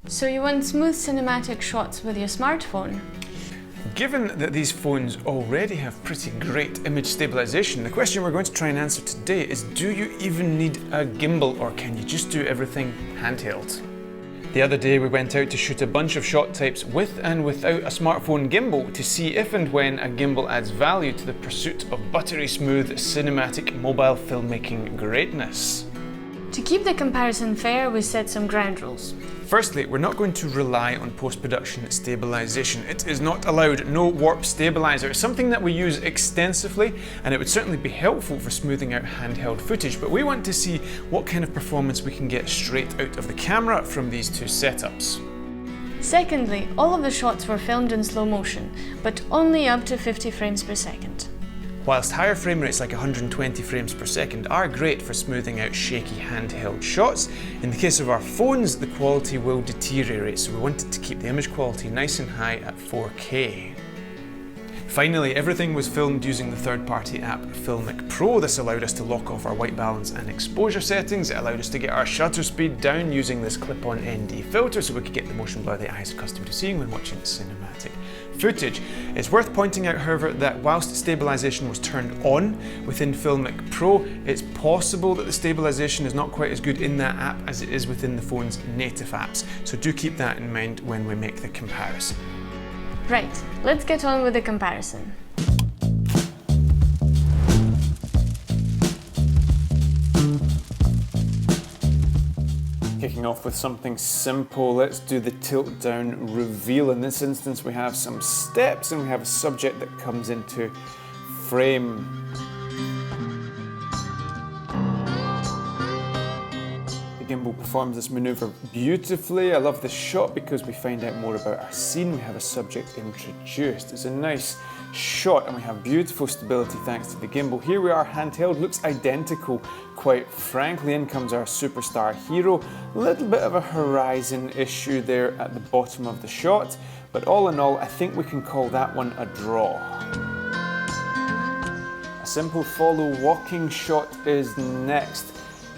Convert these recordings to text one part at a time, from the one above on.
So you want smooth cinematic shots with your smartphone? Given that these phones already have pretty great image stabilization, the question we're going to try and answer today is, do you even need a gimbal, or can you just do everything handheld? The other day we went out to shoot a bunch of shot types with and without a smartphone gimbal to see if and when a gimbal adds value to the pursuit of buttery smooth cinematic mobile filmmaking greatness. To keep the comparison fair, we set some ground rules. Firstly, we're not going to rely on post-production stabilization. It is not allowed. No warp stabilizer. It's something that we use extensively, and it would certainly be helpful for smoothing out handheld footage, but we want to see what kind of performance we can get straight out of the camera from these two setups. Secondly, all of the shots were filmed in slow motion, but only up to 50 frames per second. Whilst higher frame rates like 120 frames per second are great for smoothing out shaky handheld shots, in the case of our phones the quality will deteriorate, so we wanted to keep the image quality nice and high at 4K. Finally, everything was filmed using the third-party app FILMMAKING Pro. This allowed us to lock off our white balance and exposure settings. It allowed us to get our shutter speed down using this clip-on ND filter so we could get the motion blur the eye is accustomed to seeing when watching cinematic footage. It's worth pointing out, however, that whilst stabilization was turned on within FILMMAKING Pro, it's possible that the stabilization is not quite as good in that app as it is within the phone's native apps. So do keep that in mind when we make the comparison. Right, let's get on with the comparison. Kicking off with something simple, let's do the tilt down reveal. In this instance we have some steps and we have a subject that comes into frame. The gimbal performs this maneuver beautifully. I love this shot because we find out more about our scene. We have a subject introduced. It's a nice shot and we have beautiful stability thanks to the gimbal. Here we are handheld, looks identical quite frankly. In comes our superstar hero. A little bit of a horizon issue there at the bottom of the shot, but all in all I think we can call that one a draw. A simple follow walking shot is next.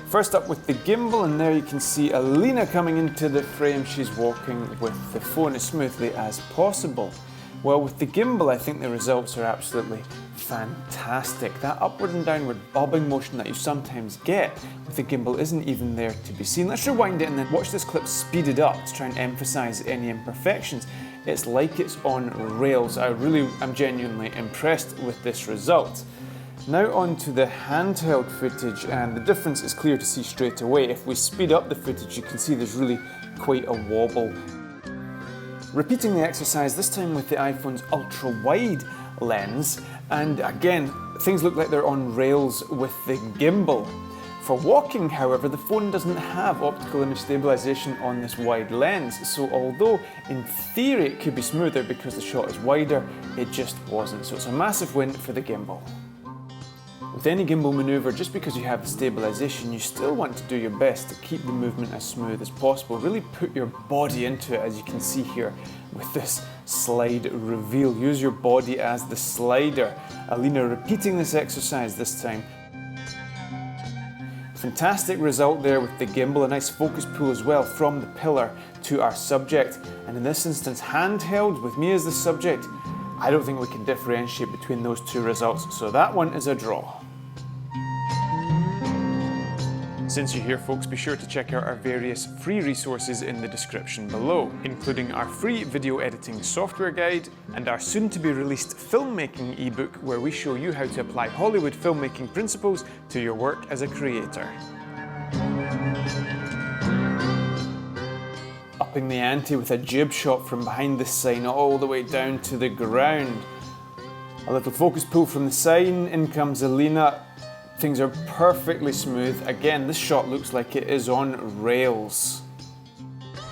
First up with the gimbal, and there you can see Alina coming into the frame. She's walking with the phone as smoothly as possible. Well, with the gimbal I think the results are absolutely fantastic. That upward and downward bobbing motion that you sometimes get with the gimbal isn't even there to be seen. Let's rewind it and then watch this clip speeded up to try and emphasize any imperfections. It's like it's on rails. I really am genuinely impressed with this result. Now on to the handheld footage, and the difference is clear to see straight away. If we speed up the footage you can see there's really quite a wobble. Repeating the exercise, this time with the iPhone's ultra-wide lens, and again things look like they're on rails with the gimbal. For walking, however, the phone doesn't have optical image stabilization on this wide lens, so although in theory it could be smoother because the shot is wider, it just wasn't. So it's a massive win for the gimbal. With any gimbal maneuver, just because you have the stabilization, you still want to do your best to keep the movement as smooth as possible. Really put your body into it, as you can see here with this slide reveal. Use your body as the slider. Alina repeating this exercise this time. Fantastic result there with the gimbal, a nice focus pull as well from the pillar to our subject. And in this instance, handheld with me as the subject, I don't think we can differentiate between those two results, so that one is a draw. Since you're here, folks, be sure to check out our various free resources in the description below, including our free video editing software guide and our soon-to-be-released filmmaking ebook, where we show you how to apply Hollywood filmmaking principles to your work as a creator. Upping the ante with a jib shot from behind the sign all the way down to the ground. A little focus pull from the sign, in comes Alina. Things are perfectly smooth. Again, this shot looks like it is on rails.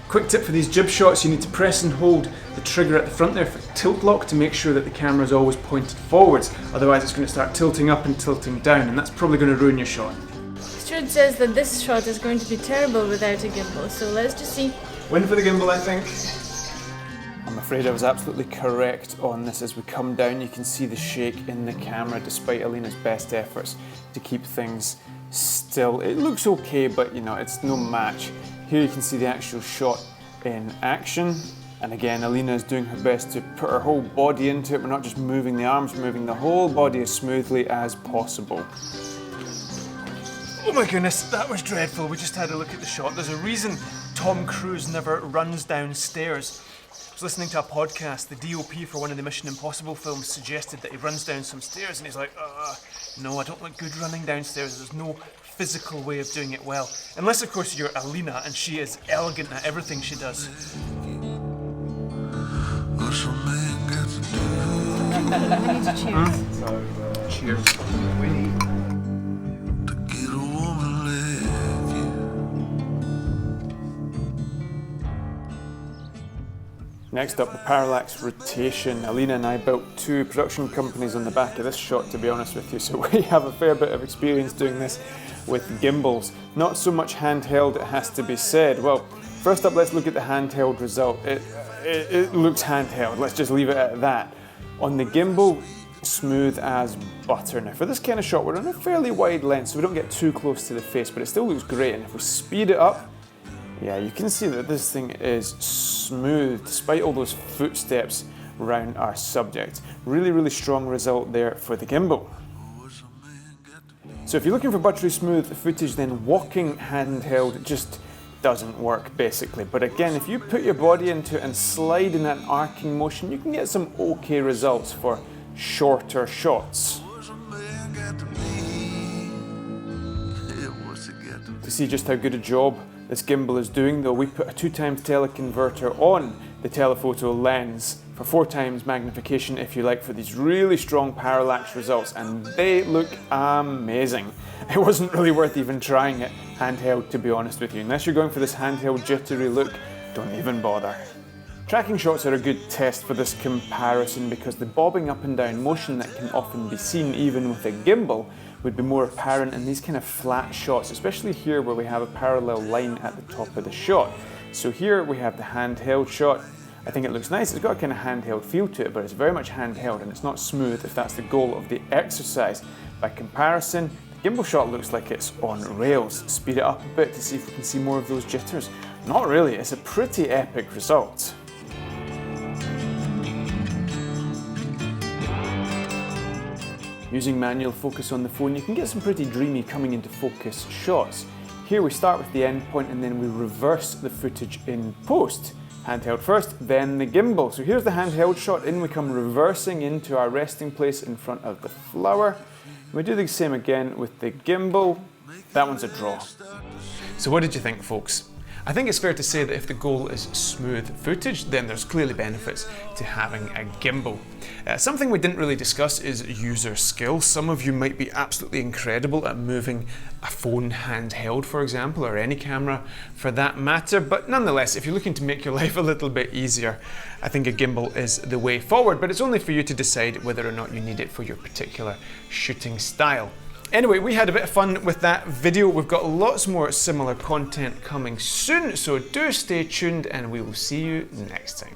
Quick tip for these jib shots, you need to press and hold the trigger at the front there for tilt lock to make sure that the camera is always pointed forwards. Otherwise it's going to start tilting up and tilting down, and that's probably going to ruin your shot. Stewart says that this shot is going to be terrible without a gimbal, so let's just see. Win for the gimbal, I think. I'm afraid I was absolutely correct on this. As we come down you can see the shake in the camera despite Alina's best efforts to keep things still. It looks okay, but you know, it's no match. Here you can see the actual shot in action. And again, Alina is doing her best to put her whole body into it. We're not just moving the arms, we're moving the whole body as smoothly as possible. Oh my goodness, that was dreadful. We just had a look at the shot. There's a reason Tom Cruise never runs downstairs. I was listening to a podcast. The DOP for one of the Mission Impossible films suggested that he runs down some stairs and he's like, no, I don't look good running downstairs. There's no physical way of doing it well. Unless, of course, you're Alina and she is elegant at everything she does. We need to cheers. Cheers. Next up, the parallax rotation. Alina and I built 2 production companies on the back of this shot, to be honest with you, so we have a fair bit of experience doing this with gimbals. Not so much handheld, it has to be said. Well, first up, let's look at the handheld result. It looks handheld, let's just leave it at that. On the gimbal, smooth as butter. Now, for this kind of shot, we're on a fairly wide lens, so we don't get too close to the face, but it still looks great, and if we speed it up, yeah, you can see that this thing is smooth despite all those footsteps around our subject. Really, really strong result there for the gimbal. So if you're looking for buttery smooth footage, then walking handheld just doesn't work basically. But again, if you put your body into it and slide in that arcing motion, you can get some okay results for shorter shots. To see just how good a job this gimbal is doing though, we put a 2x teleconverter on the telephoto lens for 4x magnification, if you like, for these really strong parallax results, and they look amazing. It wasn't really worth even trying it handheld, to be honest with you. Unless you're going for this handheld jittery look, don't even bother. Tracking shots are a good test for this comparison because the bobbing up and down motion that can often be seen even with a gimbal would be more apparent in these kind of flat shots, especially here where we have a parallel line at the top of the shot. So here we have the handheld shot. I think it looks nice, it's got a kind of handheld feel to it, but it's very much handheld and it's not smooth if that's the goal of the exercise. By comparison, the gimbal shot looks like it's on rails. Speed it up a bit to see if we can see more of those jitters. Not really, it's a pretty epic result. Using manual focus on the phone, you can get some pretty dreamy coming into focus shots. Here we start with the end point and then we reverse the footage in post. Handheld first, then the gimbal. So here's the handheld shot, in we come reversing into our resting place in front of the flower. We do the same again with the gimbal. That one's a draw. So what did you think, folks? I think it's fair to say that if the goal is smooth footage, then there's clearly benefits to having a gimbal. Something we didn't really discuss is user skill. Some of you might be absolutely incredible at moving a phone handheld, for example, or any camera for that matter, but nonetheless, if you're looking to make your life a little bit easier, I think a gimbal is the way forward, but it's only for you to decide whether or not you need it for your particular shooting style. Anyway, we had a bit of fun with that video. We've got lots more similar content coming soon, so do stay tuned and we will see you next time.